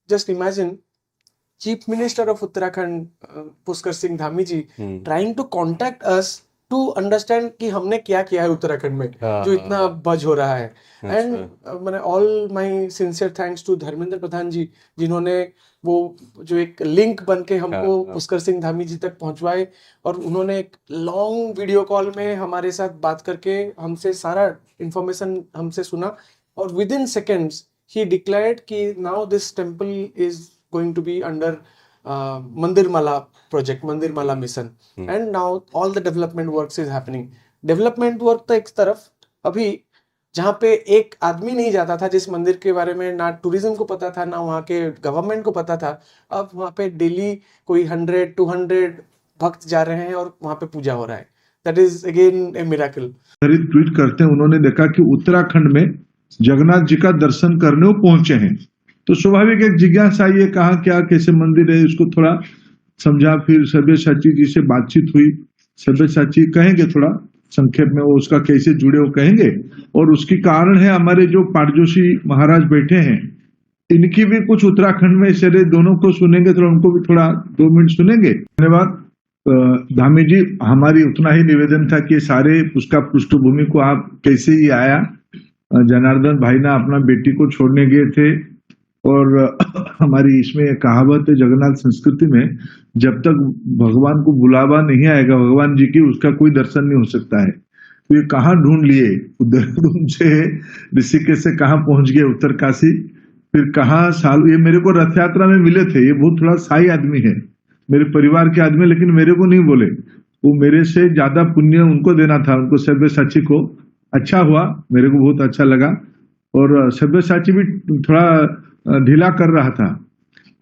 just imagine Chief Minister of Uttarakhand, Pushkar Singh Dhami ji, trying to contact us to understand कि हमने क्या किया है उत्तराखंड में जो इतना बज हो रहा है. एंड मैंने all my sincere thanks to Dharmendra Pradhan ji, जिन्होंने वो जो एक लिंक बन के हमको पुष्कर सिंह धामी जी तक पहुंचवाए, और उन्होंने एक लॉन्ग वीडियो कॉल में हमारे साथ बात करके हमसे सारा इंफॉर्मेशन हमसे सुना, और विद इन सेकेंड्स ही डिक्लेयर्ड कि now this temple is going to be under Mandirmala project, Mandirmala mission, and now all the development works is happening. Development work तो एक तरफ, अभी जहाँ पे एक आदमी नहीं जाता था जिस मंदिर के बारे में, ना टूरिज्म को पता था ना वहाँ के गवर्नमेंट को पता था, अब वहाँ पे डेली कोई 100-200 भक्त जा रहे हैं और वहाँ पे पूजा हो रहा है. That is again a miracle. Tweet करते हैं, उन्होंने देखा कि उत्तराखंड में जगन्नाथ जी का दर्शन करने वो पहुंचे हैं, तो स्वाभाविक एक जिज्ञासा ये कहा क्या कैसे मंदिर है, उसको थोड़ा समझा. फिर सब्यसाची जी से बातचीत हुई. सब्यसाची कहेंगे थोड़ा संक्षेप में वो उसका कैसे जुड़े वो कहेंगे, और उसकी कारण है हमारे जो पाटजोशी महाराज बैठे हैं, इनकी भी कुछ उत्तराखंड में चले, दोनों को सुनेंगे, तो उनको भी थोड़ा 2 मिनट सुनेंगे. धन्यवाद धामी जी. हमारी उतना ही निवेदन था कि सारे उसका पृष्ठभूमि को आप कैसे ही आया. जनार्दन भाई ना अपना बेटी को छोड़ने गए थे, और हमारी इसमें कहावत है जगन्नाथ संस्कृति में, जब तक भगवान को बुलावा नहीं आएगा भगवान जी की, उसका कोई दर्शन नहीं हो सकता है. तो ये कहाँ ढूंढ लिए, देहरादून से ऋषिकेश से कहाँ पहुंच गए उत्तरकाशी, फिर कहाँ साल. ये मेरे को रथ यात्रा में मिले थे. ये बहुत थोड़ा साई आदमी है, मेरे परिवार के आदमी, लेकिन मेरे को नहीं बोले. वो मेरे से ज्यादा पुण्य उनको देना था, उनको सब्यसाची को. अच्छा हुआ, मेरे को बहुत अच्छा लगा. और सब्यसाची भी थोड़ा ढीला कर रहा था.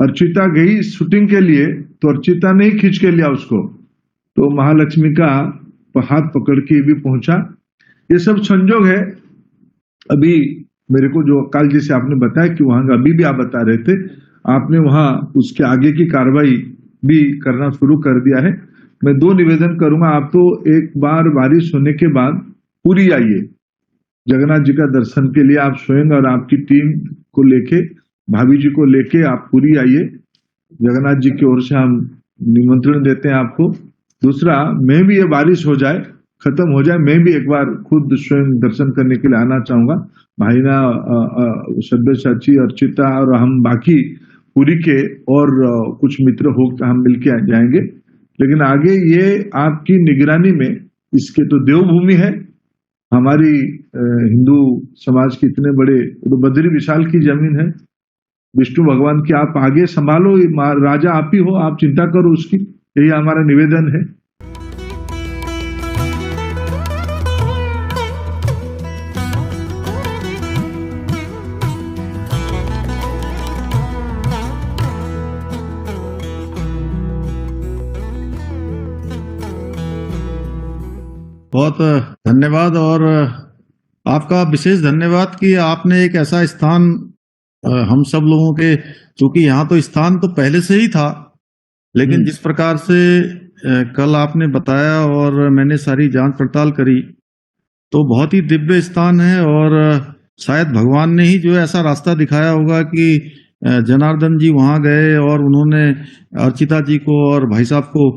अर्चिता गई शूटिंग के लिए, तो अर्चिता ने ही खींच के लिया उसको, तो महालक्ष्मी का हाथ पकड़ के भी पहुंचा. ये सब संजोग है. अभी मेरे को जो काल जी से आपने बताया कि वहां अभी भी आप बता रहे थे, आपने वहां उसके आगे की कार्रवाई भी करना शुरू कर दिया है. मैं 2 निवेदन करूंगा. आप तो एक बार बारिश होने के बाद पूरी आइए जगन्नाथ जी का दर्शन के लिए, आप स्वयं और आपकी टीम को लेके, भाभी जी को लेके आप पूरी आइए. जगन्नाथ जी की ओर से हम निमंत्रण देते हैं आपको. दूसरा, मैं भी ये बारिश हो जाए, खत्म हो जाए, मैं भी एक बार खुद स्वयं दर्शन करने के लिए आना चाहूंगा. भाईना, सब्यसाची, अर्चिता और हम बाकी पूरी के और कुछ मित्र हो हम मिलके जाएंगे. लेकिन आगे ये आपकी निगरानी में, इसके तो देवभूमि है हमारी हिंदू समाज की, इतने बड़े बद्री विशाल की जमीन है, विष्णु भगवान की आप आगे संभालो. राजा आप ही हो, आप चिंता करो उसकी. यही हमारा निवेदन है. बहुत धन्यवाद, और आपका विशेष धन्यवाद कि आपने एक ऐसा स्थान हम सब लोगों के, चूंकि यहाँ तो स्थान तो पहले से ही था, लेकिन जिस प्रकार से कल आपने बताया और मैंने सारी जांच पड़ताल करी, तो बहुत ही दिव्य स्थान है. और शायद भगवान ने ही जो ऐसा रास्ता दिखाया होगा कि जनार्दन जी वहां गए और उन्होंने अर्चिता जी को और भाई साहब को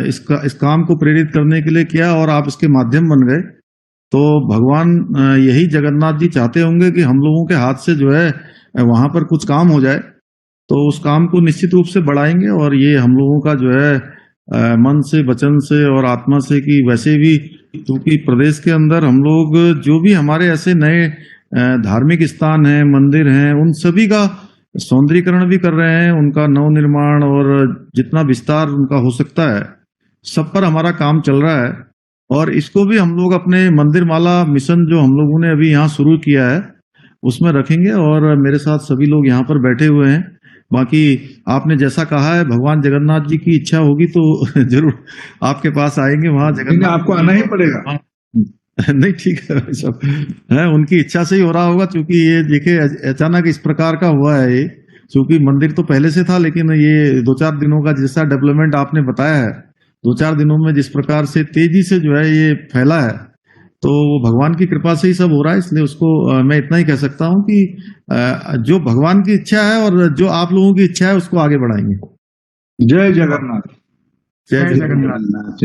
इस काम को प्रेरित करने के लिए किया, और आप इसके माध्यम बन गए. तो भगवान यही जगन्नाथ जी चाहते होंगे कि हम लोगों के हाथ से जो है वहां पर कुछ काम हो जाए, तो उस काम को निश्चित रूप से बढ़ाएंगे. और ये हम लोगों का जो है मन से, वचन से और आत्मा से, कि वैसे भी क्योंकि प्रदेश के अंदर हम लोग जो भी हमारे ऐसे नए धार्मिक स्थान हैं, मंदिर हैं, उन सभी का सौंदर्यीकरण भी कर रहे हैं, उनका नवनिर्माण और जितना विस्तार उनका हो सकता है, सब पर हमारा काम चल रहा है. और इसको भी हम लोग अपने मंदिरमाला मिशन जो हम लोगों ने अभी यहाँ शुरू किया है उसमें रखेंगे. और मेरे साथ सभी लोग यहाँ पर बैठे हुए हैं. बाकी आपने जैसा कहा है, भगवान जगन्नाथ जी की इच्छा होगी तो जरूर आपके पास आएंगे. वहां जगन्नाथ आपको आना ही पड़ेगा. नहीं, ठीक है भाई साहब, है उनकी इच्छा से ही हो रहा होगा, क्योंकि ये देखिए अचानक इस प्रकार का हुआ है. ये क्योंकि मंदिर तो पहले से था, लेकिन ये 2-4 दिनों का जैसा डेवलपमेंट आपने बताया है, 2-4 दिनों में जिस प्रकार से तेजी से जो है ये फैला है, तो वो भगवान की कृपा से ही सब हो रहा है, इसलिए उसको मैं इतना ही कह सकता हूँ कि जो भगवान की इच्छा है और जो आप लोगों की इच्छा है उसको आगे बढ़ाएंगे। जय जगन्नाथ। जय जय जगन्नाथ।